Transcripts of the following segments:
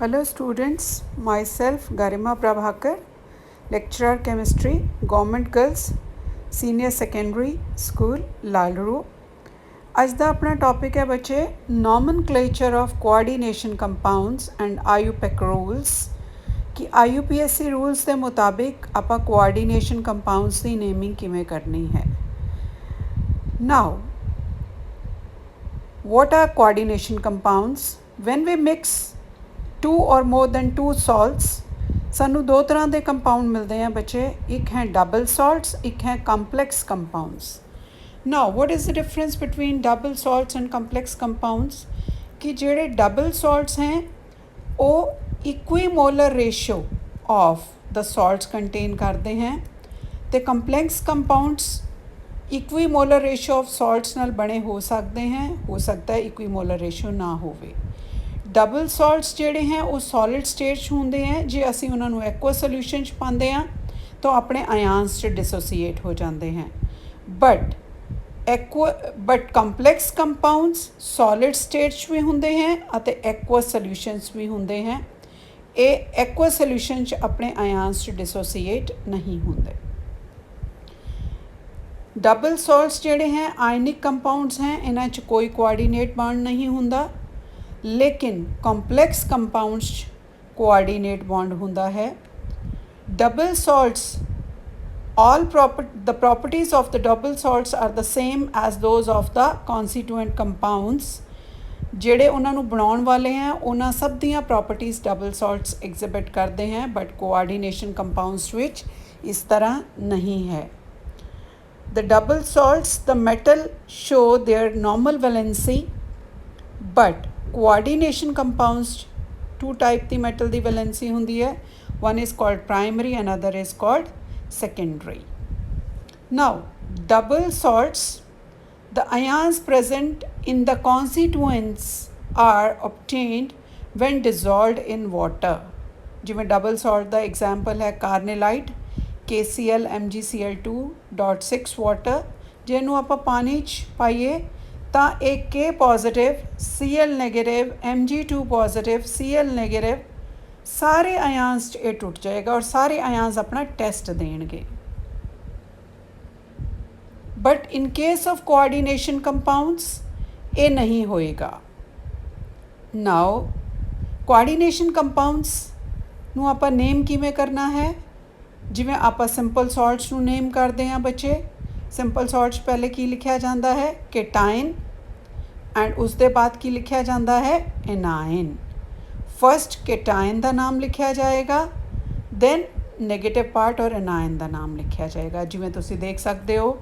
Hello students, myself Garima Prabhakar, lecturer chemistry, Government Girls Senior Secondary School, Lalru। ਅੱਜ ਦਾ ਆਪਣਾ topic ਹੈ ਬੱਚੇ nomenclature of coordination compounds and IUPAC rules ਕਿ IUPAC rules ਦੇ ਮੁਤਾਬਿਕ ਆਪਾਂ coordination compounds ਦੀ naming ਕਿਵੇਂ ਕਰਨੀ ਹੈ। Now, what are coordination compounds? When we mix two or more than two salts, ਸਾਨੂੰ ਦੋ ਤਰ੍ਹਾਂ ਦੇ ਕੰਪਾਊਂਡ ਮਿਲਦੇ ਆ ਬੱਚੇ, ਇੱਕ ਹੈ ਡਬਲ ਸਾਲਟਸ, ਇੱਕ ਹੈ complex compounds. Now what is the difference between double salts and complex compounds ਕਿ ਜਿਹੜੇ ਡਬਲ ਸਾਲਟਸ ਹੈ ਉਹ equimolar ratio of the salts contain ਕਰਦੇ ਹੈ ਅਤੇ complex compounds equimolar ratio of salts ਨਾਲ ਬਣੇ ਹੋ ਸਕਦੇ ਹੈ, ਹੋ ਸਕਦਾ ਹੈ ਇਕੁਈਮੋਲਰ ਰੇਸ਼ੋ ਨਾ ਹੋਵੇ। ਡਬਲ ਸਾਲਟਸ ਜਿਹੜੇ ਹੈ ਉਹ ਸੋਲਿਡ ਸਟੇਟ 'ਚ ਹੁੰਦੇ ਹੈ, ਜੇ ਅਸੀਂ ਉਹਨਾਂ ਨੂੰ ਐਕੁਅਸ ਸੋਲਿਊਸ਼ਨ 'ਚ ਪਾਉਂਦੇ ਹਾਂ ਤਾਂ ਆਪਣੇ ਆਇਨਸ 'ਚ ਡਿਸੋਸੀਏਟ ਹੋ ਜਾਂਦੇ ਹੈ। But complex compounds solid state 'ਚ ਵੀ ਹੁੰਦੇ ਹੈ ਅਤੇ ਐਕੁਅਸ ਸੋਲਿਊਸ਼ਨਸ ਵੀ ਹੁੰਦੇ ਹੈ। ਇਹ ਐਕੁਅਸ ਸੋਲਿਊਸ਼ਨ 'ਚ ਆਪਣੇ ਆਇਨਸ 'ਚ ਡਿਸੋਸੀਏਟ ਨਹੀਂ ਹੁੰਦੇ। ਡਬਲ ਸਾਲਟਸ ਜਿਹੜੇ ਹੈ ਆਇਨਿਕ ਕੰਪਾਊਂਡਸ ਹੈ, ਇਹਨਾਂ 'ਚ ਕੋਈ ਕੋਆਰਡੀਨੇਟ ਬੌਂਡ ਨਹੀਂ ਹੁੰਦਾ, लेकिन कॉम्प्लेक्स कंपाउंड्स कोऑर्डिनेट बॉन्ड होता है। Double salts the properties of the double salts are the same as those of the constituent compounds। ਜਿਹੜੇ ਉਹਨਾਂ ਨੂੰ ਬਣਾਉਣ ਵਾਲੇ हैं ਉਹਨਾਂ ਸਭ ਦੀਆਂ properties double salts exhibit ਕਰਦੇ हैं, but coordination compounds ਵਿੱਚ ਇਸ ਤਰ੍ਹਾਂ नहीं है। The double salts, the metal show their normal valency, but coordination compounds two type the metal the valency ਹੁੰਦੀ ਹੈ, one is called primary, another is called secondary। Now double salts, the ions present in the constituents are obtained when dissolved in water। ਜਿਵੇਂ double salt ਦਾ example ਹੈ carnallite KCl MgCl2.6 water, ਜਿਹਨੂੰ ਆਪਾਂ ਪਾਣੀ 'ਚ ਪਾਈਏ ਤਾਂ ਇਹ K positive Cl negative Mg2 positive Cl negative ਸਾਰੇ ਆਇਨਸ 'ਚ ਇਹ ਟੁੱਟ ਜਾਏਗਾ ਔਰ ਸਾਰੇ ਆਇਨਸ ਆਪਣਾ ਟੈਸਟ ਦੇਣਗੇ। But in case of coordination compounds ਇਹ ਨਹੀਂ ਹੋਏਗਾ। ਨਾਓ ਕੋਆਰਡੀਨੇਸ਼ਨ ਕੰਪਾਊਂਡਸ ਨੂੰ ਆਪਾਂ ਨੇਮ ਕਿਵੇਂ ਕਰਨਾ ਹੈ? ਜਿਵੇਂ ਆਪਾਂ ਸਿੰਪਲ ਸਾਲਟਸ ਨੂੰ ਨੇਮ ਕਰਦੇ ਹਾਂ ਬੱਚੇ, ਸਿੰਪਲ ਸਾਲਟਸ ਪਹਿਲੇ ਕੀ ਲਿਖਿਆ ਜਾਂਦਾ ਹੈ? ਕੇਟਾਇਨ, ਐਂਡ ਉਸ ਦੇ ਬਾਅਦ ਕੀ ਲਿਖਿਆ ਜਾਂਦਾ ਹੈ? ਐਨਾਇਨ। ਫਸਟ ਕੇਟਾਇਨ ਦਾ ਨਾਮ ਲਿਖਿਆ ਜਾਏਗਾ, ਦੈਨ ਨੈਗੇਟਿਵ ਪਾਰਟ ਔਰ ਐਨਾਇਨ ਦਾ ਨਾਮ ਲਿਖਿਆ ਜਾਏਗਾ। ਜਿਵੇਂ ਤੁਸੀਂ ਦੇਖ ਸਕਦੇ ਹੋ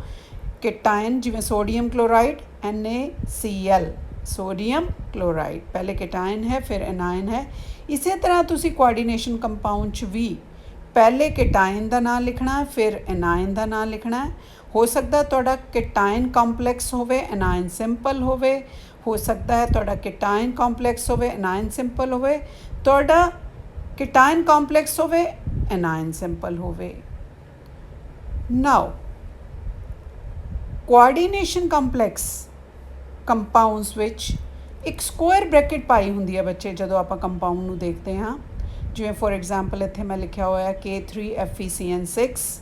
ਕੇਟਾਇਨ, ਜਿਵੇਂ sodium chloride NaCl, sodium chloride ਪਹਿਲੇ ਕੇਟਾਇਨ ਹੈ ਫਿਰ ਐਨਾਇਨ ਹੈ। ਇਸੇ ਤਰ੍ਹਾਂ ਤੁਸੀਂ ਕੋਆਰਡੀਨੇਸ਼ਨ ਕੰਪਾਊਂਡ 'ਚ ਵੀ ਪਹਿਲੇ ਕੇਟਾਇਨ ਦਾ ਨਾਮ ਲਿਖਣਾ ਫਿਰ ਐਨਾਇਨ ਦਾ ਨਾਮ ਲਿਖਣਾ। ਹੋ ਸਕਦਾ ਤੁਹਾਡਾ ਕੇਟਾਇਨ ਕੰਪਲੈਕਸ ਹੋਵੇ ਐਨਾਇਨ ਸਿੰਪਲ ਹੋਵੇ, ਹੋ ਸਕਦਾ ਹੈ ਤੁਹਾਡਾ ਕੇਟਾਇਨ ਕੰਪਲੈਕਸ ਹੋਵੇ ਐਨਾਇਨ ਸਿੰਪਲ ਹੋਵੇ, ਤੁਹਾਡਾ ਕੇਟਾਇਨ ਕੰਪਲੈਕਸ ਹੋਵੇ ਐਨਾਇਨ ਸਿੰਪਲ ਹੋਵੇ। ਨਾਓ ਕੋਆਰਡੀਨੇਸ਼ਨ ਕੰਪਲੈਕਸ ਕੰਪਾਊਂਡਸ ਵਿੱਚ ਇੱਕ ਸਕੁਆਇਰ ਬ੍ਰੈਕਟ ਪਾਈ ਹੁੰਦੀ ਹੈ ਬੱਚੇ ਜਦੋਂ ਆਪਾਂ ਕੰਪਾਊਂਡ ਨੂੰ ਦੇਖਦੇ ਹਾਂ। ਜਿਵੇਂ ਫੋਰ ਐਗਜ਼ਾਮਪਲ ਇੱਥੇ ਮੈਂ ਲਿਖਿਆ ਹੋਇਆ K3FeCN6,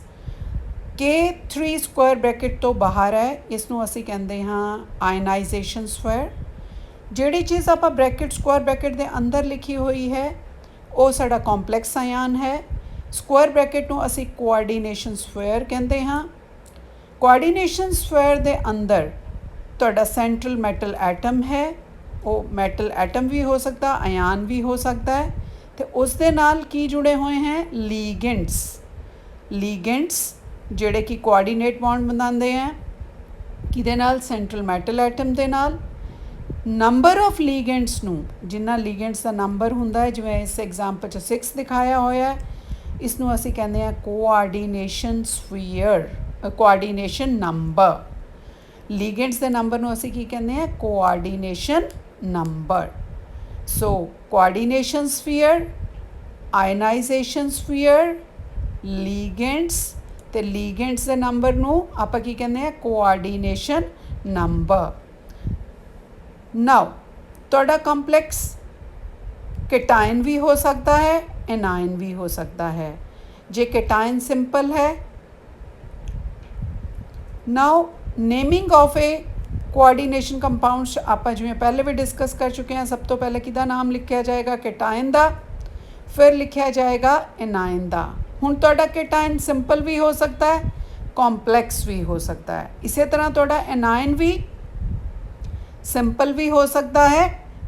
K3 ਸਕੁਆਇਰ ਬ੍ਰੈਕਟ ਤੋਂ ਬਾਹਰ ਹੈ, ਇਸ ਨੂੰ ਅਸੀਂ ਕਹਿੰਦੇ ਹਾਂ ਆਇਨਾਈਜੇਸ਼ਨ ਸਕੁਆਇਰ। ਜਿਹੜੀ ਚੀਜ਼ ਆਪਾਂ ਬ੍ਰੈਕਟ ਸਕੁਆਇਰ ਬ੍ਰੈਕਟ ਦੇ ਅੰਦਰ ਲਿਖੀ ਹੋਈ ਹੈ ਉਹ ਸਾਡਾ ਕੰਪਲੈਕਸ ਆਇਨ ਹੈ। ਸਕੁਆਇਰ ਬ੍ਰੈਕਟ ਨੂੰ ਅਸੀਂ ਕੋਆਰਡੀਨੇਸ਼ਨ ਸਕੁਆਇਰ ਕਹਿੰਦੇ ਹਾਂ। ਕੋਆਰਡੀਨੇਸ਼ਨ ਸਕੁਆਇਰ ਦੇ ਅੰਦਰ ਤੁਹਾਡਾ ਸੈਂਟਰਲ ਮੈਟਲ ਐਟਮ ਹੈ, ਉਹ ਮੈਟਲ ਐਟਮ ਵੀ ਹੋ ਸਕਦਾ, ਆਇਨ ਵੀ ਹੋ ਸਕਦਾ ਹੈ, ਅਤੇ ਉਸ ਦੇ ਨਾਲ ਕੀ ਜੁੜੇ ਹੋਏ ਹੈ? ਲੀਗੈਂਡਸ ਜਿਹੜੇ ਕਿ ਕੋਆਰਡੀਨੇਟ ਬੌਂਡ ਬਣਾਉਂਦੇ ਹੈ ਕਿਹਦੇ ਨਾਲ? ਸੈਂਟਰਲ ਮੈਟਲ ਐਟਮ ਦੇ ਨਾਲ। ਨੰਬਰ ਆਫ ਲੀਗੈਂਡਸ ਨੂੰ, ਜਿੰਨਾ ਲੀਗੈਂਡਸ ਦਾ ਨੰਬਰ ਹੁੰਦਾ ਹੈ, ਜਿਵੇਂ ਇਸ ਐਗਜ਼ਾਮਪਲ 'ਚ 6 ਦਿਖਾਇਆ ਹੋਇਆ, ਇਸ ਨੂੰ ਅਸੀਂ ਕਹਿੰਦੇ ਹਾਂ coordination sphere, coordination number. Ligands ਦੇ ਨੰਬਰ ਨੂੰ ਅਸੀਂ ਕੀ ਕਹਿੰਦੇ ਹਾਂ? Coordination number. So coordination sphere, ionisation sphere, ligands, ਅਤੇ ਲੀਗੈਂਡਸ ਦੇ ਨੰਬਰ ਨੂੰ ਆਪਾਂ ਕੀ ਕਹਿੰਦੇ ਹਾਂ? Coordination number. ਨਾਓ ਤੁਹਾਡਾ ਕੰਪਲੈਕਸ केटाइन भी हो सकता है, एनाइन भी हो सकता है। जे केटाइन सिंपल है। Now naming of a coordination compounds ਆਪਾਂ ਜਿਵੇਂ ਪਹਿਲੇ ਵੀ ਡਿਸਕਸ ਕਰ ਚੁੱਕੇ ਹਾਂ। ਸਭ ਤੋਂ ਪਹਿਲੇ ਕਿਹਦਾ ਨਾਮ ਲਿਖਿਆ ਜਾਏਗਾ? केटाइन ਦਾ, ਫਿਰ ਲਿਖਿਆ ਜਾਏਗਾ एनाइन ਦਾ। ਹੁਣ ਤੁਹਾਡਾ केटाइन ਸਿੰਪਲ ਵੀ ਹੋ ਸਕਦਾ ਹੈ, कॉम्प्लैक्स भी हो सकता है। इसी तरह थोड़ा एनाइन भी सिंपल भी हो सकता है,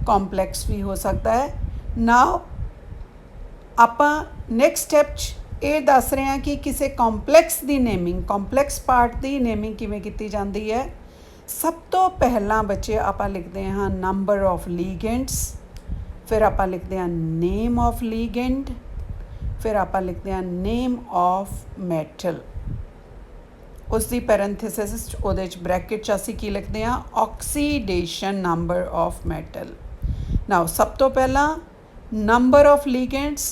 कॉम्प्लैक्स भी हो सकता है। नाउ आप नैक्सट स्टैप ये दस रहे हैं कि किसी कॉम्प्लैक्स की नेमिंग, कॉम्प्लैक्स पार्ट की नेमिंग किवें कीती जाती है। सब तो पहला बच्चे आप लिखते हैं नंबर ऑफ लीगेंड्स, फिर आप लिखते हैं नेम ऑफ लीगेंड, फिर आप लिखते हैं नेम ऑफ मैटल। उसकी पैरेंथेसिस ਉਹਦੇ ब्रैकेट ਅਸੀਂ ਕੀ ਲਿਖਦੇ ਹਾਂ? Oxidation number of metal. Now सब तो पहला number of ligands,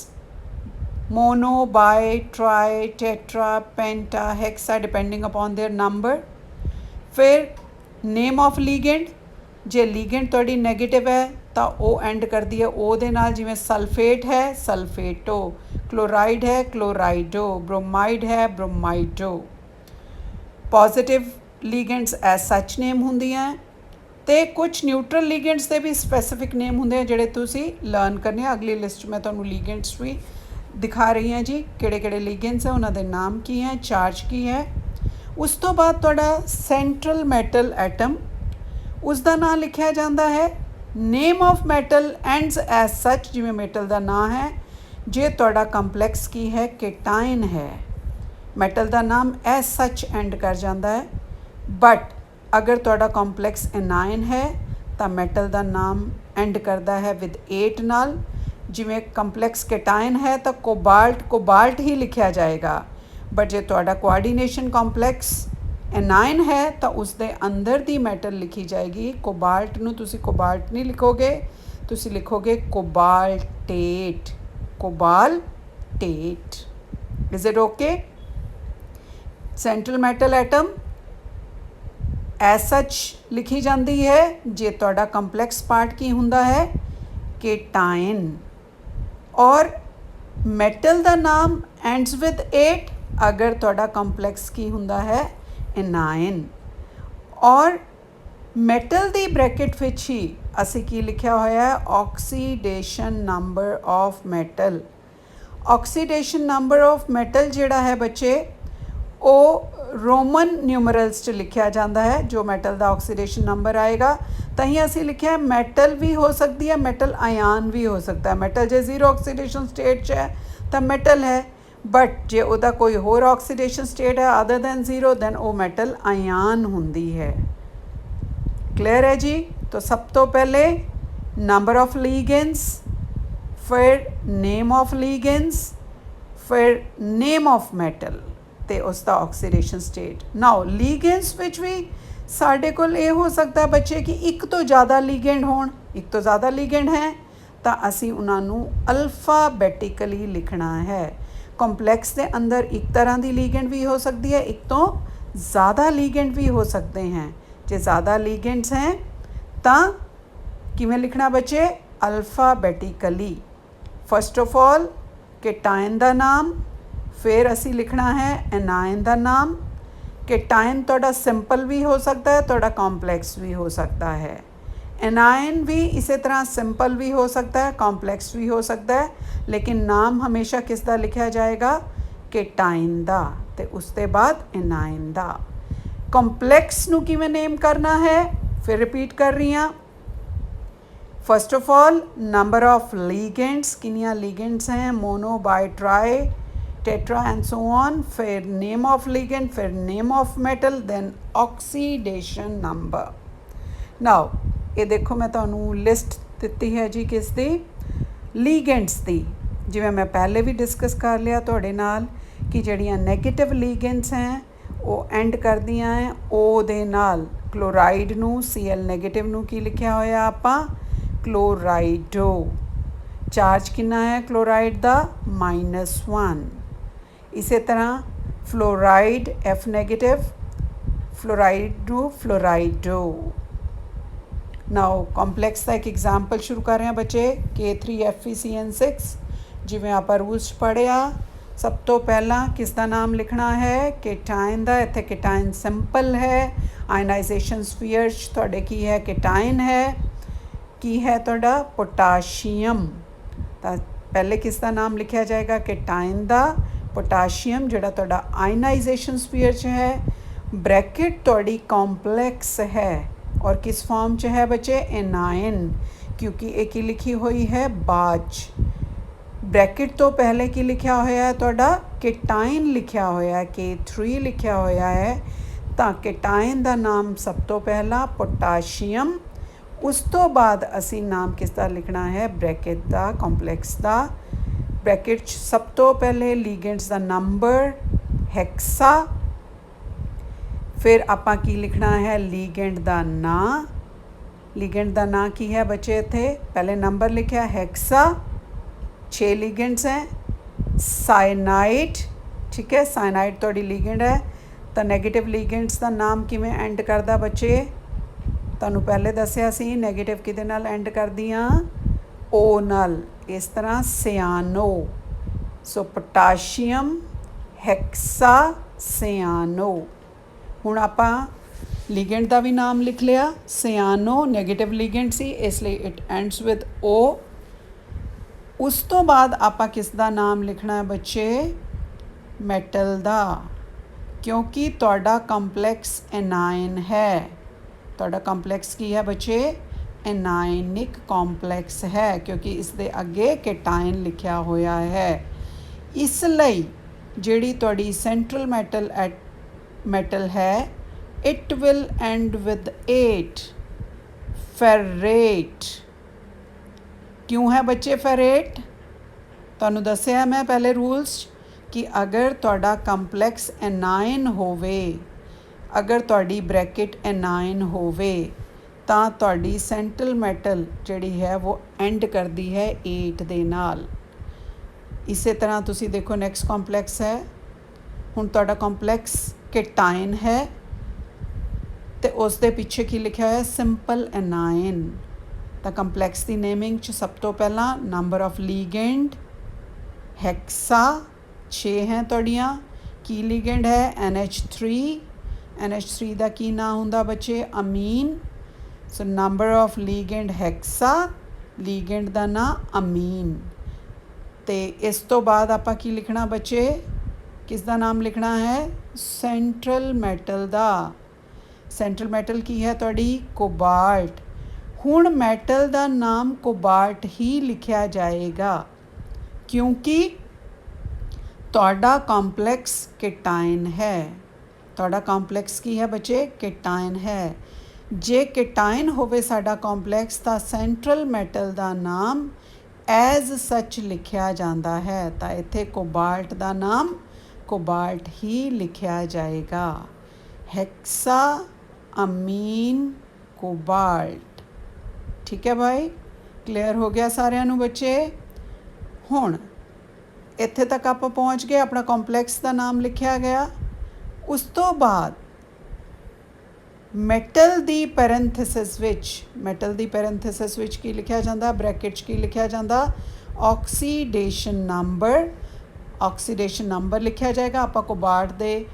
mono, bi, tri, tetra, penta, hexa depending upon their number. फिर नेम ऑफ लीगेंड, जे लीगेंड थोड़ी नैगेटिव है तो वो एंड करती है ओ दे नाल, जिवें सल्फेट है सल्फेटो, क्लोराइड है क्लोराइडो, ब्रोमाइड है bromido. Positive ligands as such name होंदियां, तो कुछ न्यूट्रल लीगेंड्स के भी स्पैसीफिक नेम होंदे जिहड़े तुसीं लर्न करने। अगली लिस्ट मैं तुहानूं लीगेंड्स भी दिखा रही हैं जी, किहड़े-किहड़े लीगेंड्स हैं, उन्हां दे नाम की है, चार्ज की है। उस तो बाद तुहाडा सेंट्रल मैटल एटम, उसका नाम लिखा जाता है। Name of metal ends as such, जिवें मैटल का नाम है। जे तुहाडा कंपलैक्स की है? केटाइन है। मैटल का नाम एज सच एंड कर जाता है। बट अगर तुहाडा कॉम्पलैक्स एनाइन है तो मैटल का नाम एंड करता है विद 8 नाल। जिमें कंपलैक्स केटाइन है तो कोबाल्ट कोबाल्ट ही लिखा जाएगा। बट जे तुहाडा कोआर्ਡੀਨੇਸ਼ਨ कॉम्पलैक्स एनाइन है तो उसके अंदर दी मैटल लिखी जाएगी। कोबाल्ट नूं तुसीं कोबाल्ट नहीं लिखोगे, तुसीं लिखोगे cobaltate, cobaltate. Is it okay? Central metal atom as such लिखी जाती है जे तुहाडा कंपलैक्स पार्ट की हुंदा है? केटाइन। और मैटल का नाम एंड्स विद 8 अगर तुहाडा कंपलैक्स की हुंदा है? एनाइन। और मैटल दी ब्रैकेट विच ही असी की लिखा होया है? Oxidation number of metal. Oxidation number of metal जिहड़ा है बच्चे वो रोमन न्यूमरल्स च लिखा जाता है। जो मैटल का ऑक्सीडेशन नंबर आएगा तो ही असी लिखा है मैटल भी हो सकती है, मैटल आयान भी हो सकता है। मैटल जे 0 ऑक्सीडेशन स्टेट च है तो मैटल है, बट जे उहदा कोई होर ऑक्सीडेशन स्टेट है अदर दैन 0 दैन वो मैटल आयान हुंदी है। क्लियर है जी? तो सब तो पहले नंबर ऑफ लीगेंड्स, फिर नेम ऑफ लीगेंड्स, फिर नेम ऑफ मैटल ते उसका ऑक्सीडेशन स्टेट। नाउ लीगेंड्स विच भी साढ़े कोल ये हो सकता है बच्चे कि एक तो ज़्यादा लीगेंड होण, एक तो ज़्यादा लीगेंड हैं तो असी उन्होंने अल्फाबैटिकली लिखना है। कॉम्पलैक्स के अंदर एक तरह की लीगेंड भी हो सकती है, एक तो ज़्यादा लीगेंड भी हो सकते हैं। जो ज़्यादा लीगेंड्स हैं तो किमें लिखना बच्चे? अल्फाबैटिकली। फर्स्ट ऑफ ऑल केटाइन का नाम, फिर असी लिखना है एनाइन का नाम। केटाइन थोड़ा सिंपल भी हो सकता है, थोड़ा कॉम्प्लैक्स भी हो सकता है। एनाइन भी इसी तरह सिंपल भी हो सकता है, कॉम्प्लैक्स भी हो सकता है, लेकिन नाम हमेशा किसका लिखा जाएगा? केटाइन का। तो उसके बाद एनाइन का। कॉम्प्लैक्स नूं किवें नेम करना है? फिर रिपीट कर रही हाँ। First of all number of ligands, किनिया लीगेंड्स हैं? Mono, bi, tri, tetra and so on. फिर नेम ऑफ लीगेंड, फिर name of metal, then oxidation number. Now ये देखो मैं तुहानूं लिस्ट दिती है जी किसदी? लीगेंड्स दी। जिवें मैं पहले भी डिस्कस कर लिया तुहाडे नाल कि जिहड़ियां नैगेटिव लीगेंड्स हैं वो एंड करदियां हैं ओ दे नाल। क्लोराइड नूं Cl नैगेटिव नूं की लिखिया होया आपां? क्लोराइडो। चार्ज कितना है क्लोराइड का? -1। इसी तरह फ्लोराइड F नेगेटिव, फ्लोराइडो फ्लोराइडो। ਨਾਓ ਕੰਪਲੈਕਸ ਦਾ ਇੱਕ ਐਗਜ਼ਾਮਪਲ ਸ਼ੁਰੂ ਕਰ ਰਹੇ ਹਾਂ ਬੱਚੇ K3FeCN6 ਜਿਵੇਂ ਆਪਾਂ ਰੂਲਸ ਪੜ੍ਹਿਆ। ਸਭ ਤੋਂ ਪਹਿਲਾਂ ਕਿਸ ਦਾ ਨਾਮ ਲਿਖਣਾ ਹੈ? ਕੇਟਾਇਨ ਦਾ। ਇੱਥੇ ਕੇਟਾਇਨ ਸਿੰਪਲ ਹੈ। ਆਇਨਾਈਜੇਸ਼ਨ ਸਫੀਅਰ 'ਚ ਤੁਹਾਡੇ ਕੀ ਹੈ? ਕੇਟਾਇਨ ਹੈ। ਕੀ ਹੈ ਤੁਹਾਡਾ? ਪੋਟਾਸ਼ੀਅਮ। ਤਾਂ ਪਹਿਲੇ ਕਿਸ ਦਾ ਨਾਮ ਲਿਖਿਆ ਜਾਏਗਾ? ਕੇਟਾਇਨ ਦਾ। ਪੋਟਾਸ਼ੀਅਮ ਜਿਹੜਾ ਤੁਹਾਡਾ ਆਇਨਾਈਜੇਸ਼ਨ ਸਫੀਅਰ 'ਚ ਹੈ। ਬ੍ਰੈਕਟ ਤੁਹਾਡੀ ਕੰਪਲੈਕਸ ਹੈ ਔਰ ਕਿਸ ਫਾਰਮ 'ਚ ਹੈ ਬੱਚੇ? ਐਨਾਇਨ, ਕਿਉਂਕਿ ਇਹ ਕੀ ਲਿਖੀ ਹੋਈ ਹੈ? ਬਾਚ। ਬ੍ਰੈਕਟ ਤੋਂ ਪਹਿਲੇ ਕੀ ਲਿਖਿਆ ਹੋਇਆ ਹੈ ਤੁਹਾਡਾ? ਕੇਟਾਇਨ ਲਿਖਿਆ ਹੋਇਆ ਹੈ, K3 ਲਿਖਿਆ ਹੋਇਆ ਹੈ। ਤਾਂ ਕੇਟਾਇਨ ਦਾ ਨਾਮ ਸਭ ਤੋਂ ਪਹਿਲਾਂ ਪੋਟਾਸ਼ੀਅਮ, ਉਸ ਤੋਂ ਬਾਅਦ ਅਸੀਂ ਨਾਮ ਕਿਸ ਦਾ ਲਿਖਣਾ ਹੈ? ਬ੍ਰੈਕਟ ਦਾ, ਕੰਪਲੈਕਸ ਦਾ। ਬ੍ਰੈਕਟ 'ਚ ਸਭ ਤੋਂ ਪਹਿਲੇ ਲੀਗੈਂਡਸ ਦਾ ਨੰਬਰ ਹੈਕਸਾ, ਫਿਰ ਆਪਾਂ ਕੀ ਲਿਖਣਾ ਹੈ? ਲੀਗੈਂਡ ਦਾ ਨਾਂ। ਲੀਗੈਂਡ ਦਾ ਨਾਂ ਕੀ ਹੈ ਬੱਚੇ? ਇੱਥੇ ਪਹਿਲੇ ਨੰਬਰ ਲਿਖਿਆ ਹੈਕਸਾ, 6 ਲੀਗੈਂਡਸ ਹੈ। ਸਾਇਨਾਈਡ, ਠੀਕ ਹੈ, ਸਾਇਨਾਈਡ ਤੁਹਾਡੀ ਲੀਗੈਂਡ ਹੈ। ਤਾਂ ਨੈਗੇਟਿਵ ਲੀਗੈਂਡਸ ਦਾ ਨਾਮ ਕਿਵੇਂ ਐਂਡ ਕਰਦਾ ਬੱਚੇ? ਤੁਹਾਨੂੰ ਪਹਿਲੇ ਦੱਸਿਆ ਸੀ ਨੈਗੇਟਿਵ ਕਿਹਦੇ ਨਾਲ ਐਂਡ ਕਰਦੀਆਂ? ਓ ਨਾਲ। ਇਸ ਤਰ੍ਹਾਂ ਸਿਆਨੋ। ਸੋ ਪੋਟਾਸ਼ੀਅਮ, ਹੈਕਸਾ, ਸਿਆਨੋ। ਹੁਣ ਆਪਾਂ ਲੀਗੈਂਡ ਦਾ ਵੀ ਨਾਮ ਲਿਖ ਲਿਆ। ਸਿਆਨੋ ਨੈਗੇਟਿਵ ਲੀਗੈਂਡ ਸੀ, ਇਸ ਲਈ ਇਟ ਐਂਡਸ ਵਿਦ ਓ। ਉਸ ਤੋਂ ਬਾਅਦ ਆਪਾਂ ਕਿਸ ਦਾ ਨਾਮ ਲਿਖਣਾ ਹੈ ਬੱਚੇ? ਮੈਟਲ ਦਾ, ਕਿਉਂਕਿ ਤੁਹਾਡਾ ਕੰਪਲੈਕਸ ਐਨਾਇਨ ਹੈ। ਤੁਹਾਡਾ ਕੰਪਲੈਕਸ ਕੀ ਹੈ ਬੱਚੇ? ਐਨਾਇਨਿਕ ਕੰਪਲੈਕਸ ਹੈ, ਕਿਉਂਕਿ ਇਸ ਦੇ ਅੱਗੇ ਕੇਟਾਇਨ ਲਿਖਿਆ ਹੋਇਆ ਹੈ। ਇਸ ਲਈ ਜਿਹੜੀ ਤੁਹਾਡੀ ਸੈਂਟਰਲ ਮੈਟਲ ਹੈ, ਇਟ ਵਿਲ ਐਂਡ ਵਿਦ 8, ਫੈਰੇਟ। ਕਿਉਂ ਹੈ ਬੱਚੇ ਫੈਰੇਟ? ਤੁਹਾਨੂੰ ਦੱਸਿਆ ਮੈਂ ਪਹਿਲੇ ਰੂਲਸ ਕਿ ਅਗਰ ਤੁਹਾਡਾ ਕੰਪਲੈਕਸ ਐਨਾਇਨ ਹੋਵੇ, ਅਗਰ ਤੁਹਾਡੀ ਬ੍ਰੈਕਟ ਐਨਾਇਨ ਹੋਵੇ ਤਾਂ ਤੁਹਾਡੀ ਸੈਂਟਰਲ ਮੈਟਲ ਜਿਹੜੀ ਹੈ ਉਹ ਐਂਡ ਕਰਦੀ ਹੈ 8 ਦੇ ਨਾਲ। ਇਸੇ ਤਰ੍ਹਾਂ ਤੁਸੀਂ ਦੇਖੋ ਨੈਕਸਟ ਕੰਪਲੈਕਸ ਹੈ। ਹੁਣ ਤੁਹਾਡਾ ਕੰਪਲੈਕਸ ਕੇਟਾਇਨ ਹੈ ਅਤੇ ਉਸ ਦੇ ਪਿੱਛੇ ਕੀ ਲਿਖਿਆ ਹੋਇਆ? ਸਿੰਪਲ ਐਨਾਇਨ। ਤਾਂ ਕੰਪਲੈਕਸ ਦੀ ਨੇਮਿੰਗ 'ਚ ਸਭ ਤੋਂ ਪਹਿਲਾਂ ਨੰਬਰ ਆਫ ਲੀਗੈਂਡ ਹੈਕਸਾ, 6 ਹੈ ਤੁਹਾਡੀਆਂ। ਕੀ ਲੀਗੈਂਡ ਹੈ? NH3। NH3 ਦਾ ਕੀ ਨਾਂ ਹੁੰਦਾ ਬੱਚੇ? ਅਮੀਨ। ਸੋ ਨੰਬਰ ਆਫ ਲੀਗੈਂਡ ਹੈਕਸਾ, ਲੀਗੈਂਡ ਦਾ ਨਾਂ ਅਮੀਨ। ਅਤੇ ਇਸ ਤੋਂ ਬਾਅਦ ਆਪਾਂ ਕੀ ਲਿਖਣਾ ਬੱਚੇ? ਕਿਸ ਦਾ ਨਾਮ ਲਿਖਣਾ ਹੈ? ਸੈਂਟਰਲ ਮੈਟਲ ਦਾ। ਸੈਂਟਰਲ ਮੈਟਲ ਕੀ ਹੈ ਤੁਹਾਡੀ? ਕੋਬਾਲਟ। ਹੁਣ ਮੈਟਲ ਦਾ ਨਾਮ ਕੋਬਾਲਟ ਹੀ ਲਿਖਿਆ ਜਾਏਗਾ, ਕਿਉਂਕਿ ਤੁਹਾਡਾ ਕੰਪਲੈਕਸ ਕੇਟਾਇਨ ਹੈ। ਤੁਹਾਡਾ ਕੰਪਲੈਕਸ ਕੀ ਹੈ ਬੱਚੇ? ਕੇਟਾਇਨ ਹੈ। ਜੇ ਕੇਟਾਇਨ ਹੋਵੇ ਸਾਡਾ ਕੰਪਲੈਕਸ ਤਾਂ ਸੈਂਟਰਲ ਮੈਟਲ ਦਾ ਨਾਮ ਐਜ਼ ਸੱਚ ਲਿਖਿਆ ਜਾਂਦਾ ਹੈ। ਤਾਂ ਇੱਥੇ ਕੋਬਾਲਟ ਦਾ ਨਾਮ ਕੋਬਾਲਟ ਹੀ ਲਿਖਿਆ ਜਾਏਗਾ। Hexa amine cobalt. ਠੀਕ ਹੈ ਭਾਈ, ਕਲੀਅਰ ਹੋ ਗਿਆ ਸਾਰਿਆਂ ਨੂੰ ਬੱਚੇ? ਹੁਣ ਇੱਥੇ ਤੱਕ ਆਪਾਂ ਪਹੁੰਚ ਗਏ, ਆਪਣਾ ਕੰਪਲੈਕਸ ਦਾ ਨਾਮ ਲਿਖਿਆ ਗਿਆ। ਉਸ ਤੋਂ ਬਾਅਦ ਮੈਟਲ ਦੀ ਪੈਰੈਂਥੇਸਿਸ ਵਿੱਚ ਕੀ ਲਿਖਿਆ ਜਾਂਦਾ? ਬ੍ਰੈਕਟ 'ਚ ਕੀ ਲਿਖਿਆ ਜਾਂਦਾ? Oxidation number. ਆਕਸੀਡੇਸ਼ਨ ਨੰਬਰ ਲਿਖਿਆ ਜਾਏਗਾ। ਆਪਾਂ ਕੋਬਾਲਟ ਦੇ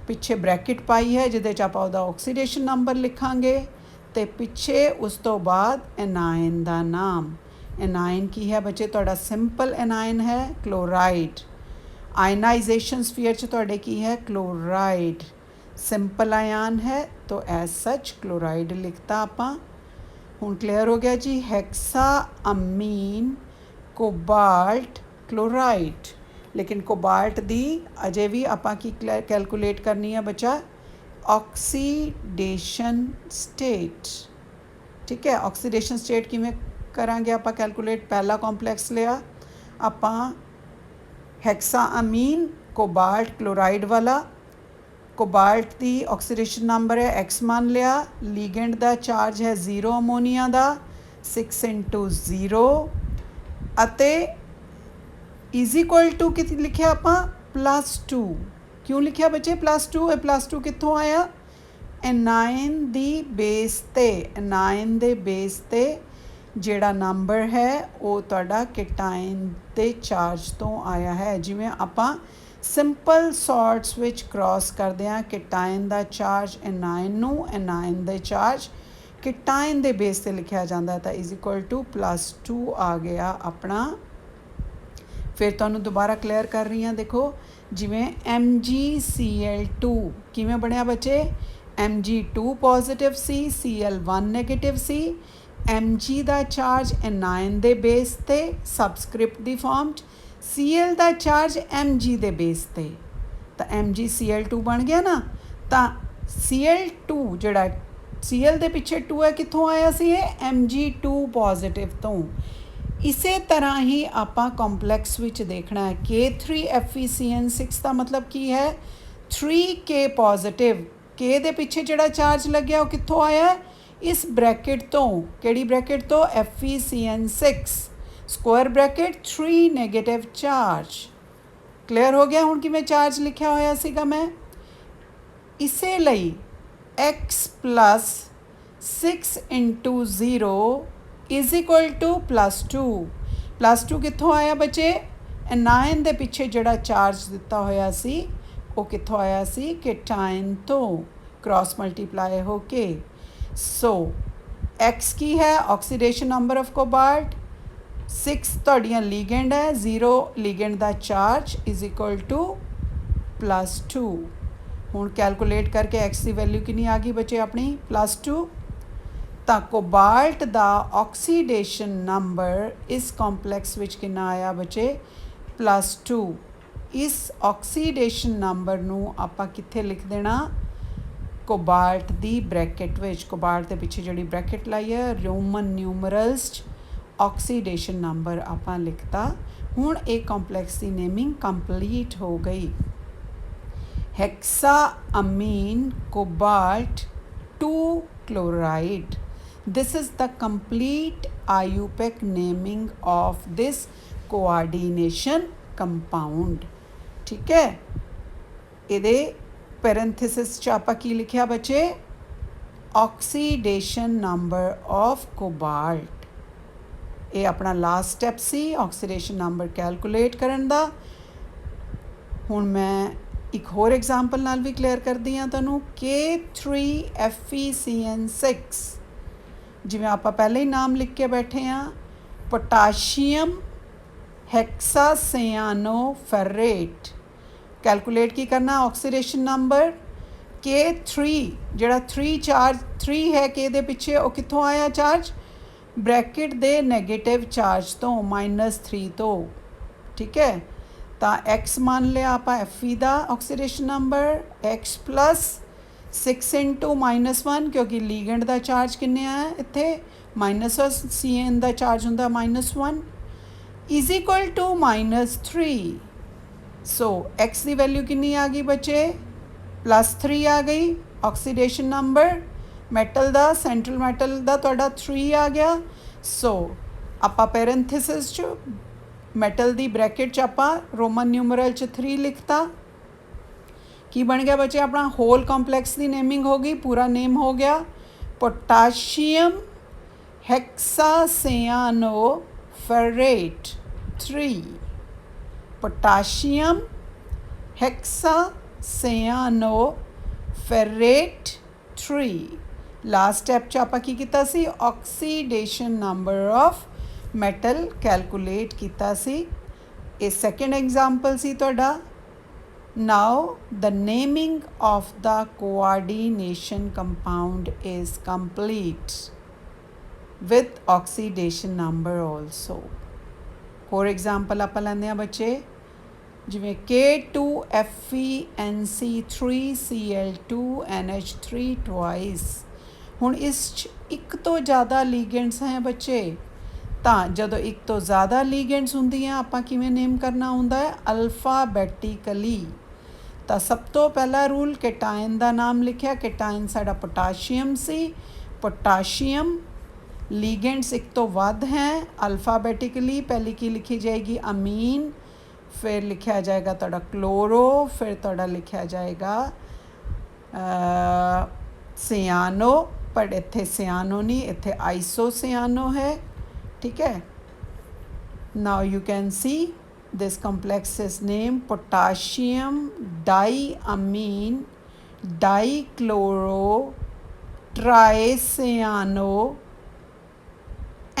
ਪਿੱਛੇ ਬ੍ਰੈਕਟ ਪਾਈ ਹੈ ਜਿਹਦੇ 'ਚ ਆਪਾਂ ਉਹਦਾ ਆਕਸੀਡੇਸ਼ਨ ਨੰਬਰ ਲਿਖਾਂਗੇ ਅਤੇ ਪਿੱਛੇ ਉਸ ਤੋਂ ਬਾਅਦ ਐਨਾਇਨ ਦਾ ਨਾਮ। ਐਨਾਇਨ ਕੀ ਹੈ ਬੱਚੇ? ਤੁਹਾਡਾ ਸਿੰਪਲ ਐਨਾਇਨ ਹੈ, ਕਲੋਰਾਈਡ। ਆਇਨਾਈਜੇਸ਼ਨ ਸਫੀਅਰ 'ਚ ਤੁਹਾਡੇ ਕੀ ਹੈ? ਕਲੋਰਾਈਡ। ਸਿੰਪਲ ਆਇਨ ਹੈ ਤਾਂ ਐਜ਼ ਸੱਚ ਕਲੋਰਾਈਡ ਲਿਖਤਾ ਆਪਾਂ। ਹੁਣ ਕਲੀਅਰ ਹੋ ਗਿਆ ਜੀ? Hexa amine cobalt chloride. ਲੇਕਿਨ ਕੋਬਾਲਟ ਦੀ ਅਜੇ ਵੀ ਆਪਾਂ ਕੀ ਕੈਲਕੂਲੇਟ ਕਰਨੀ ਹੈ ਬੱਚਾ? Oxidation state. ਠੀਕ ਹੈ, ਆਕਸੀਡੇਸ਼ਨ ਸਟੇਟ ਕਿਵੇਂ ਕਰਾਂਗੇ ਆਪਾਂ ਕੈਲਕੂਲੇਟ? ਪਹਿਲਾ ਕੰਪਲੈਕਸ ਲਿਆ ਆਪਾਂ ਹੈਕਸਾ ਅਮੀਨ ਕੋਬਾਲਟ ਕਲੋਰਾਈਡ ਵਾਲਾ। ਕੋਬਾਲਟ ਦੀ ਆਕਸੀਡੇਸ਼ਨ ਨੰਬਰ ਹੈ x ਮੰਨ ਲਿਆ। ਲੀਗੈਂਡ ਦਾ ਚਾਰਜ ਹੈ 0 ਅਮੋਨੀਆ ਦਾ, 6 × 0 ਅਤੇ ਇਜ਼ ਇਕੁਅਲ ਟੂ ਕੀ ਲਿਖਿਆ ਆਪਾਂ? +2। ਕਿਉਂ ਲਿਖਿਆ ਬੱਚੇ +2? ਇਹ +2 ਕਿੱਥੋਂ ਆਇਆ? एनाइन दी बेस ते एनाइन दे बेस ते ਜਿਹੜਾ ਨੰਬਰ ਹੈ ਉਹ ਤੁਹਾਡਾ ਕੈਟਾਇਨ ਦੇ ਚਾਰਜ ਤੋਂ ਆਇਆ ਹੈ। ਜਿਵੇਂ ਆਪਾਂ ਸਿੰਪਲ ਸੌਰਟਸ ਵਿੱਚ ਕ੍ਰਾਸ ਕਰਦੇ ਹਾਂ, ਕੈਟਾਇਨ ਦਾ ਚਾਰਜ ਐਨਾਇਨ ਨੂੰ, ਐਨਾਇਨ ਦੇ ਚਾਰਜ ਕੈਟਾਇਨ ਦੇ ਬੇਸ 'ਤੇ ਲਿਖਿਆ ਜਾਂਦਾ ਤਾਂ ਇਜ਼ ਇਕੁਅਲ ਟੂ +2 ਆ ਗਿਆ ਆਪਣਾ। ਫਿਰ ਤੁਹਾਨੂੰ ਦੁਬਾਰਾ ਕਲੀਅਰ ਕਰ ਰਹੀ ਹਾਂ, ਦੇਖੋ ਜਿਵੇਂ MgCl2 ਕਿਵੇਂ ਬਣਿਆ ਬੱਚੇ, Mg2 ਪੋਜ਼ੀਟਿਵ ਸੀ, Cl1 ਨੈਗੇਟਿਵ ਸੀ। Mg ਦਾ ਚਾਰਜ ਐਨਾਇਨ ਦੇ ਬੇਸ 'ਤੇ ਸਬਸਕ੍ਰਿਪਟ ਦੀ ਫਾਰਮ 'ਚ, Cl ਦਾ ਚਾਰਜ Mg ਦੇ ਬੇਸ 'ਤੇ, ਤਾਂ MgCl2 ਬਣ ਗਿਆ ਨਾ। ਤਾਂ Cl2 ਜਿਹੜਾ Cl ਦੇ ਪਿੱਛੇ 2 ਹੈ, ਕਿੱਥੋਂ ਆਇਆ ਸੀ ਇਹ, Mg2 ਪੋਜ਼ੀਟਿਵ ਤੋਂ। ਇਸੇ ਤਰ੍ਹਾਂ ਹੀ ਆਪਾਂ ਕੰਪਲੈਕਸ ਵਿੱਚ ਦੇਖਣਾ ਹੈ। K3FeCN6 ਦਾ ਮਤਲਬ ਕੀ ਹੈ, 3K ਪੋਜ਼ੀਟਿਵ। K ਦੇ ਪਿੱਛੇ ਜਿਹੜਾ ਚਾਰਜ ਲੱਗਿਆ ਉਹ ਕਿੱਥੋਂ ਆਇਆ, ਇਸ ਬ੍ਰੈਕਟ ਤੋਂ। ਕਿਹੜੀ ਬ੍ਰੈਕਟ ਤੋਂ, FeCN6 Square bracket 3 negative charge. Clear ਹੋ ਗਿਆ ਹੁਣ ਕਿਵੇਂ ਚਾਰਜ ਲਿਖਿਆ ਹੋਇਆ ਸੀਗਾ ਮੈਂ। ਇਸੇ ਲਈ x + 6 × 0 ਇਜ਼ ਇਕੁਅਲ ਟੂ +2। +2 ਕਿੱਥੋਂ ਆਇਆ ਬੱਚੇ, ਐਨਾਇਨ ਦੇ ਪਿੱਛੇ ਜਿਹੜਾ ਚਾਰਜ ਦਿੱਤਾ ਹੋਇਆ ਸੀ ਉਹ ਕਿੱਥੋਂ ਆਇਆ ਸੀ, ਕੈਟਾਇਨ ਤੋਂ ਕ੍ਰਾਸ ਮਲਟੀਪਲਾਈ ਹੋ ਕੇ। ਸੋ x ਕੀ ਹੈ, ਆਕਸੀਡੇਸ਼ਨ ਨੰਬਰ ਆਫ ਕੋਬਾਲਟ, 6 ਤੁਹਾਡੀਆਂ ਲੀਗੈਂਡ ਹੈ, 0 ਲੀਗੈਂਡ ਦਾ ਚਾਰਜ ਇਜ਼ ਇਕੁਅਲ ਟੂ +2। ਹੁਣ ਕੈਲਕੂਲੇਟ ਕਰਕੇ x ਦੀ ਵੈਲਿਊ ਕਿੰਨੀ ਆ ਗਈ ਬੱਚੇ ਆਪਣੀ, +2। ਤਾਂ ਕੋਬਾਲਟ ਦਾ ਆਕਸੀਡੇਸ਼ਨ ਨੰਬਰ ਇਸ ਕੰਪਲੈਕਸ ਵਿੱਚ ਕਿੰਨਾ ਆਇਆ ਬੱਚੇ, +2। ਇਸ ਆਕਸੀਡੇਸ਼ਨ ਨੰਬਰ ਨੂੰ ਆਪਾਂ ਕਿੱਥੇ ਲਿਖ ਦੇਣਾ, ਕੋਬਾਲਟ ਦੀ ਬ੍ਰੈਕਟ ਵਿੱਚ। ਕੋਬਾਲਟ ਦੇ ਪਿੱਛੇ ਜਿਹੜੀ ਬ੍ਰੈਕਟ ਲਾਈ ਹੈ ਰੋਮਨ ਨਿਊਮਰਲਸ 'ਚ ਆਕਸੀਡੇਸ਼ਨ ਨੰਬਰ ਆਪਾਂ ਲਿਖਤਾ। ਹੁਣ ਇਹ ਕੰਪਲੈਕਸ ਦੀ ਨੇਮਿੰਗ ਕੰਪਲੀਟ ਹੋ ਗਈ। ਹੈਕਸਾਅਮੀਨ cobalt 2 chloride. This is the complete IUPAC naming of this coordination compound. ठीक है, ਇਹਦੇ ਪੈਰੇਂਥेसिस 'ਚ ਆਪਾਂ ਕੀ ਲਿਖਿਆ ਬੱਚੇ, ਆਕਸੀਡੇਸ਼ਨ ਨੰਬਰ ਆਫ ਕੋਬਾਲਟ। ਇਹ ਆਪਣਾ ਲਾਸਟ ਸਟੈਪ ਸੀ ਆਕਸੀਡੇਸ਼ਨ ਨੰਬਰ ਕੈਲਕੂਲੇਟ ਕਰਨ ਦਾ। ਹੁਣ ਮੈਂ ਇੱਕ ਹੋਰ ਐਗਜ਼ਾਮਪਲ ਨਾਲ ਵੀ ਕਲੀਅਰ ਕਰਦੀ ਹਾਂ ਤੁਹਾਨੂੰ। K3FeCN6 ਜਿਵੇਂ ਆਪਾਂ ਪਹਿਲੇ ਹੀ ਨਾਮ ਲਿਖ ਕੇ ਬੈਠੇ ਹਾਂ, ਪੋਟਾਸ਼ੀਅਮ ਹੈਕਸਾਸਿਆਨੋਫੈਰੇਟ। ਕੈਲਕੂਲੇਟ ਕੀ ਕਰਨਾ, ਆਕਸੀਡੇਸ਼ਨ ਨੰਬਰ K3 ਜਿਹੜਾ 3 ਚਾਰਜ 3 ਹੈ K ਦੇ ਪਿੱਛੇ, ਉਹ ਕਿੱਥੋਂ ਆਇਆ ਚਾਰਜ, ਬ੍ਰੈਕਟ ਦੇ ਨੈਗੇਟਿਵ ਚਾਰਜ ਤੋਂ, -3 ਤੋਂ। ਠੀਕ ਹੈ, ਤਾਂ x ਮੰਨ ਲਿਆ ਆਪਾਂ Fe ਦਾ ਆਕਸੀਡੇਸ਼ਨ ਨੰਬਰ, x + 6 × -1 ਕਿਉਂਕਿ ਲੀਗੈਂਡ ਦਾ ਚਾਰਜ ਕਿੰਨੇ ਆ ਇੱਥੇ, -1, Cn ਦਾ ਚਾਰਜ ਹੁੰਦਾ -1 is equal to -3। So x ਦੀ ਵੈਲਿਊ ਕਿੰਨੀ ਆ ਗਈ ਬੱਚੇ, +3 ਆ ਗਈ। ਆਕਸੀਡੇਸ਼ਨ ਨੰਬਰ ਮੈਟਲ ਦਾ, ਸੈਂਟਰਲ ਮੈਟਲ ਦਾ ਤੁਹਾਡਾ 3 ਆ ਗਿਆ। ਸੋ ਆਪਾਂ ਪੈਰੇਂਥੇਸਿਸ 'ਚ ਮੈਟਲ ਦੀ ਬ੍ਰੈਕਟ 'ਚ ਆਪਾਂ ਰੋਮਨ ਨਿਊਮਰਲ 'ਚ 3 ਲਿਖਤਾ। ਕੀ ਬਣ ਗਿਆ ਬੱਚੇ, ਆਪਣਾ ਹੋਲ ਕੰਪਲੈਕਸ ਦੀ ਨੇਮਿੰਗ ਹੋ ਗਈ, ਪੂਰਾ ਨੇਮ ਹੋ ਗਿਆ potassium hexacyanoferrate 3। Potassium hexacyanoferrate 3। Last step 'ਚ ਆਪਾਂ ਕੀ ਕੀਤਾ ਸੀ, oxidation number of metal calculate ਕੀਤਾ ਸੀ। ਇਹ ਸੈਕਿੰਡ ਐਗਜ਼ਾਮਪਲ ਸੀ ਤੁਹਾਡਾ। Now the naming of the coordination compound is complete with oxidation number also. For example ਆਪਾਂ ਲੈਂਦੇ ਹਾਂ ਬੱਚੇ, ਜਿਵੇਂ K2FeNC3Cl2NH3 twice। ਹੁਣ ਇਸ 'ਚ ਇੱਕ ਤੋਂ ਜ਼ਿਆਦਾ ਲੀਗੈਂਡਸ ਹੈ ਬੱਚੇ, ਤਾਂ ਜਦੋਂ ਇੱਕ ਤੋਂ ਜ਼ਿਆਦਾ ਲੀਗੈਂਡਸ ਹੁੰਦੀਆਂ ਆਪਾਂ ਕਿਵੇਂ ਨੇਮ ਕਰਨਾ ਹੁੰਦਾ ਹੈ, ਅਲਫਾਬੈਟਿਕਲੀ। ਤਾਂ ਸਭ ਤੋਂ ਪਹਿਲਾ ਰੂਲ, ਕੈਟਾਇਨ ਦਾ ਨਾਮ ਲਿਖਿਆ। ਕੈਟਾਇਨ ਸਾਡਾ ਪੋਟਾਸ਼ੀਅਮ ਸੀ। ਪੋਟਾਸ਼ੀਅਮ ਲੀਗੈਂਡਸ ਇੱਕ ਤੋਂ ਵੱਧ ਹੈ, ਅਲਫਾਬੈਟਿਕਲੀ ਪਹਿਲੀ ਕੀ ਲਿਖੀ ਜਾਏਗੀ, ਅਮੀਨ, ਫਿਰ ਲਿਖਿਆ ਜਾਏਗਾ ਤੁਹਾਡਾ ਕਲੋਰੋ, ਫਿਰ ਤੁਹਾਡਾ ਲਿਖਿਆ ਜਾਏਗਾ सियानो, पर इत्थे सियानो नहीं, इत्थे आइसोसियानो है, ठीक है। Now you can see this complex is named potassium diamine dichloro tricyano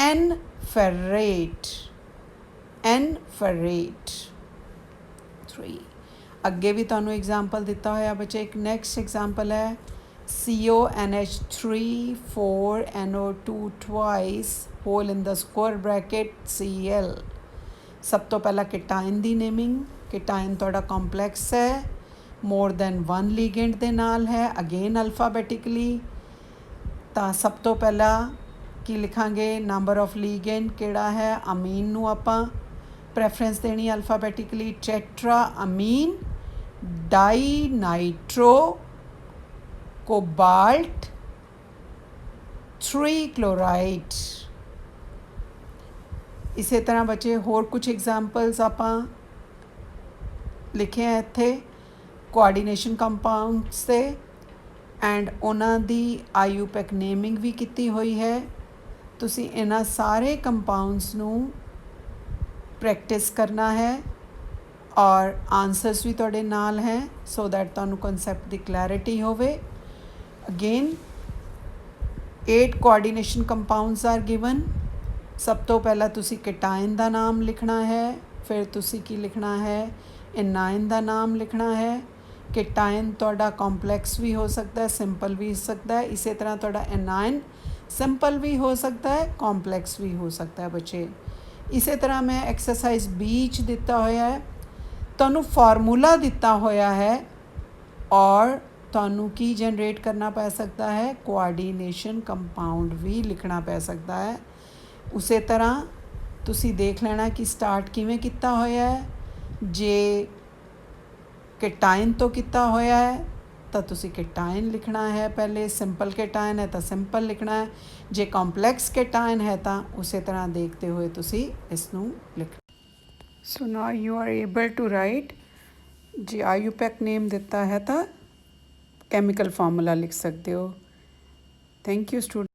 N ferrate 3। ਅੱਗੇ ਵੀ ਤੁਹਾਨੂੰ ਐਗਜ਼ਾਮਪਲ ਦਿੱਤਾ ਹੋਇਆ ਬੱਚੇ। ਇੱਕ ਨੈਕਸਟ ਐਗਜ਼ਾਮਪਲ ਹੈ CONH3 4NO2 twice whole in the square bracket Cl। ਸਭ ਤੋਂ ਪਹਿਲਾਂ ਕੀਟਾਇਨ ਦੀ ਨੇਮਿੰਗ। ਕੀਟਾਇਨ ਤੁਹਾਡਾ ਕੰਪਲੈਕਸ ਹੈ, ਮੋਰ ਦੈਨ 1 ਲੀਗੈਂਡ ਦੇ ਨਾਲ ਹੈ, ਅਗੇਨ ਅਲਫਾਬੈਟਿਕਲੀ। ਤਾਂ ਸਭ ਤੋਂ ਪਹਿਲਾਂ ਕੀ ਲਿਖਾਂਗੇ, ਨੰਬਰ ਆਫ ਲੀਗੈਂਡ ਕਿਹੜਾ ਹੈ, ਅਮੀਨ ਨੂੰ ਆਪਾਂ ਪ੍ਰੈਫਰੈਂਸ ਦੇਣੀ ਅਲਫਾਬੈਟਿਕਲੀ, ਟੈਟਰਾ ਅਮੀਨ ਡਾਈ ਨਾਈਟਰੋ ਕੋਬਾਲਟ 3 ਕਲੋਰਾਈਡ। ਇਸੇ ਤਰ੍ਹਾਂ ਬੱਚੇ ਹੋਰ ਕੁਝ ਐਗਜ਼ਾਮਪਲਸ ਆਪਾਂ ਲਿਖੇ ਆ ਇੱਥੇ ਕੋਆਰਡੀਨੇਸ਼ਨ ਕੰਪਾਊਂਡਸ 'ਤੇ, ਐਂਡ ਉਹਨਾਂ ਦੀ IUPAC ਨੇਮਿੰਗ ਵੀ ਕੀਤੀ ਹੋਈ ਹੈ। ਤੁਸੀਂ ਇਹਨਾਂ ਸਾਰੇ ਕੰਪਾਊਂਡਸ ਨੂੰ ਪ੍ਰੈਕਟਿਸ ਕਰਨਾ ਹੈ ਔਰ ਆਨਸਰਸ ਵੀ ਤੁਹਾਡੇ ਨਾਲ ਹੈ, ਸੋ ਦੈਟ ਤੁਹਾਨੂੰ ਕਨਸੈਪਟ ਦੀ ਕਲੈਰਿਟੀ ਹੋਵੇ। Again 8 coordination compounds are given. ਸਭ ਤੋਂ ਪਹਿਲਾਂ ਤੁਸੀਂ ਕੀਟਾਇਨ ਦਾ ਨਾਮ ਲਿਖਣਾ ਹੈ, ਫਿਰ ਤੁਸੀਂ ਕੀ ਲਿਖਣਾ ਹੈ, ਐਨਾਇਨ ਦਾ ਨਾਮ ਲਿਖਣਾ ਹੈ। ਕੀਟਾਇਨ ਤੁਹਾਡਾ ਕੰਪਲੈਕਸ ਵੀ ਹੋ ਸਕਦਾ ਹੈ, ਸਿੰਪਲ ਵੀ ਹੋ ਸਕਦਾ ਹੈ। ਇਸੇ ਤਰ੍ਹਾਂ ਤੁਹਾਡਾ ਐਨਾਇਨ ਸਿੰਪਲ ਵੀ ਹੋ ਸਕਦਾ ਹੈ, ਕੰਪਲੈਕਸ ਵੀ ਹੋ ਸਕਦਾ ਹੈ ਬੱਚੇ। ਇਸੇ ਤਰ੍ਹਾਂ ਮੈਂ ਐਕਸਰਸਾਈਜ਼ B 'ਚ ਦਿੱਤਾ ਹੋਇਆ ਹੈ, ਤੁਹਾਨੂੰ ਫਾਰਮੂਲਾ ਦਿੱਤਾ ਹੋਇਆ ਹੈ ਔਰ ਤੁਹਾਨੂੰ ਕੀ ਜਨਰੇਟ ਕਰਨਾ ਪੈ ਸਕਦਾ ਹੈ, ਕੋਆਰਡੀਨੇਸ਼ਨ ਕੰਪਾਊਂਡ ਵੀ ਲਿਖਣਾ ਪੈ ਸਕਦਾ ਹੈ। ਉਸੇ ਤਰ੍ਹਾਂ ਤੁਸੀਂ ਦੇਖ ਲੈਣਾ ਕਿ ਸਟਾਰਟ ਕਿਵੇਂ ਕੀਤਾ ਹੋਇਆ ਹੈ। ਜੇ ਕੀਟਾਇਨ ਤੋਂ ਕੀਤਾ ਹੋਇਆ ਹੈ ਤਾਂ ਤੁਸੀਂ ਕੀਟਾਇਨ ਲਿਖਣਾ ਹੈ ਪਹਿਲੇ, ਸਿੰਪਲ ਕੀਟਾਇਨ ਹੈ ਤਾਂ ਸਿੰਪਲ ਲਿਖਣਾ ਹੈ, ਜੇ ਕੰਪਲੈਕਸ ਕੀਟਾਇਨ ਹੈ ਤਾਂ ਉਸੇ ਤਰ੍ਹਾਂ ਦੇਖਦੇ ਹੋਏ ਤੁਸੀਂ ਇਸ ਨੂੰ ਲਿਖਣਾ। So now you are able to write. ਜੇ IUPAC ਨੇਮ ਦਿੱਤਾ ਹੈ ਤਾਂ ਕੈਮੀਕਲ ਫਾਰਮੂਲਾ ਲਿਖ ਸਕਦੇ ਹੋ। Thank you student.